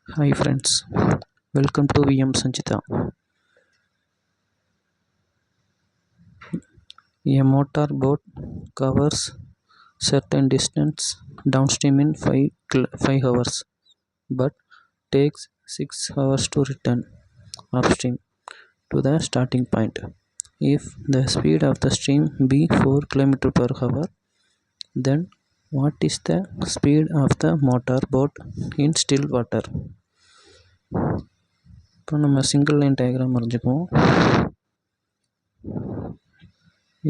Hi friends, welcome to VM Sanchita. A motor boat covers certain distance downstream in 5 hours but takes 6 hours to return upstream to the starting point. If the speed of the stream be 4 km per hour, then what is the speed of the motor boat in still water? இப்போ நம்ம single line diagram வரைஞ்சிக்குவோம்.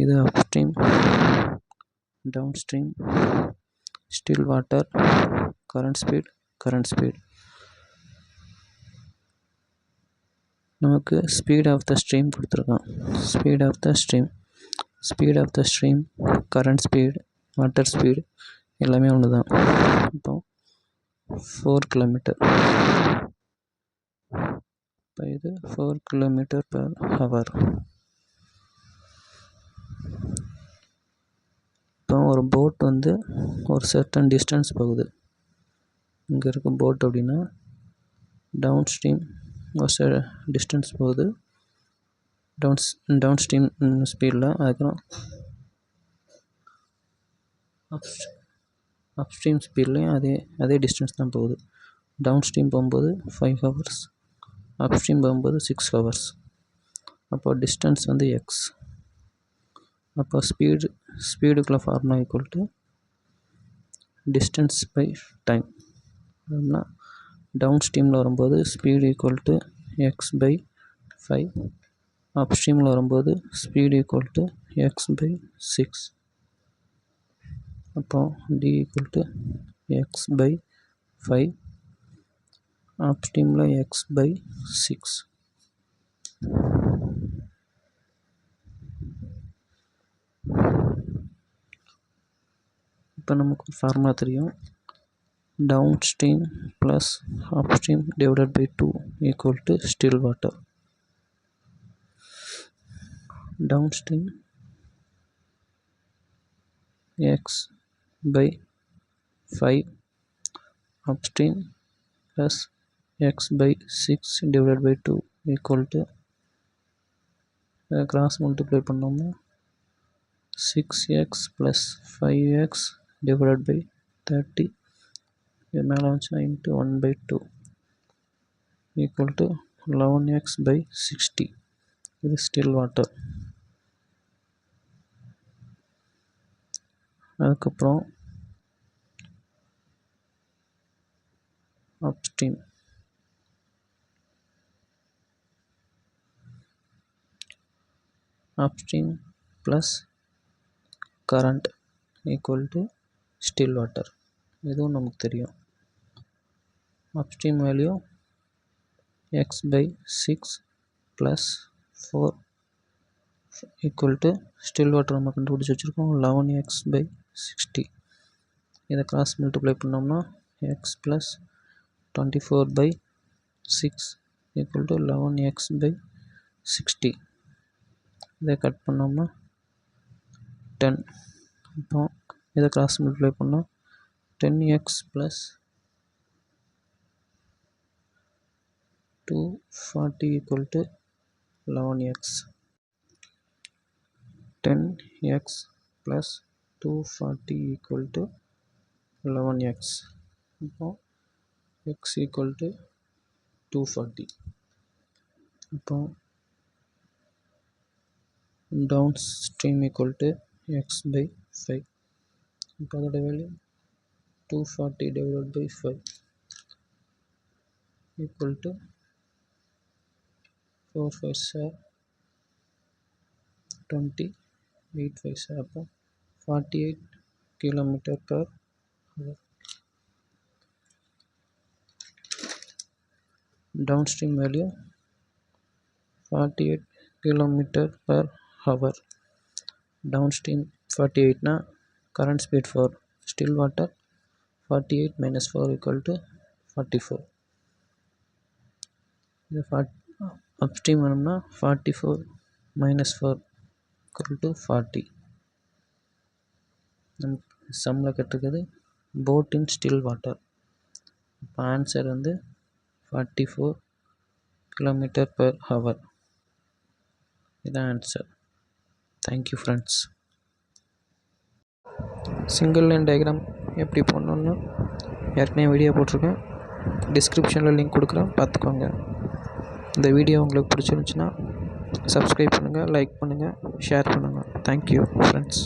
இது upstream, downstream, still water, current speed. நமக்கு speed of the stream கொடுத்துருக்கான். Speed of the stream, current speed, water speed எல்லாமே ஒன்று தான். இப்போ 4 கிலோமீட்டர், இப்போ இது 4 கிலோமீட்டர் பர் ஹவர். இப்போ ஒரு போட் வந்து ஒரு சர்டன் டிஸ்டன்ஸ் போகுது. இங்கே இருக்க போட் அப்படின்னா டவுன் ஸ்ட்ரீம் ஒரு டிஸ்டன்ஸ் போகுது டவுன் ஸ்ட்ரீம் ஸ்பீடில். அதுக்கப்புறம் அப்ஸ்ட்ரீம் ஸ்பீட்லேயும் அதே டிஸ்டன்ஸ் தான் போகுது. டவுன் ஸ்ட்ரீம் போகும்போது 5 ஹவர்ஸ், அப்ஸ்ட்ரீம் போகும்போது 6 ஹவர்ஸ். அப்போ டிஸ்டன்ஸ் வந்து எக்ஸ். அப்போ ஸ்பீடுக்குள்ள formula equal to distance by time. அப்படின்னா டவுன் ஸ்ட்ரீமில் வரும்போது speed equal to x by 5, அப்ஸ்ட்ரீமில் வரும்போது speed equal to x by 6. அப்போ D equal to x by 5, அப்ஸ்ட்ரீமில் எக்ஸ் பை 6. இப்போ நமக்கு ஒரு ஃபார்முலா தெரியும். Down stream plus upstream divided by 2 equal to still water. Down stream x by 5, upstream plus x by 6 divided by 2 equal to, cross multiply பண்ணோம்னா 6x plus 5x divided by 30, இது மேலே வந்துச்சுன்னா into 1/2 equal to 11x by 60. இது still water. அதுக்கப்புறம் upstream plus current equal to still water. இதுவும் நமக்கு தெரியும். Upstream value x by 6 plus 4 equal to still water நம்ம கண்டுபிடிச்சி வச்சுருக்கோம் 11x பை 60. இதை கிராஸ் மல்டிப்ளை பண்ணோம்னா x plus 24 by 6 equal to 11x by 60. இதை கட் பண்ணோம்னா 10. இப்போ இதை கிராஸ் மல்டிப்ளை பண்ணால் 10x plus 240 equal to 11x. 10x plus 240 equal to 11x. இப்போ x ஈக்குவல் டு 240. இப்போ down stream equal to x by 5. இப்போ அதோட value 240 divided by 5 equal to 4 5 are 20, 8 5 are அப்போ 48 kilometre per hour. Down stream value 48 kilometre per hour. Down stream 48னா current speed 4, still water 48 minus 4 equal to 44. இது upstream வேணும்னா 44 minus 4 equal to 40. சம்மில் கற்றுக்கிறது boat in still water. இப்போ answer வந்து 44 km/h. இதான் answer. Thank you friends. Single line diagram எப்படி பண்ணணுன்னு ஏற்கனவே வீடியோ போட்டிருக்கேன். டிஸ்கிரிப்ஷனில் லிங்க் கொடுக்குறேன், பார்த்துக்கோங்க. இந்த வீடியோ உங்களுக்கு பிடிச்சிருந்துச்சின்னா சப்ஸ்கிரைப் பண்ணுங்கள், லைக் பண்ணுங்கள், ஷேர் பண்ணுங்கள். Thank you friends.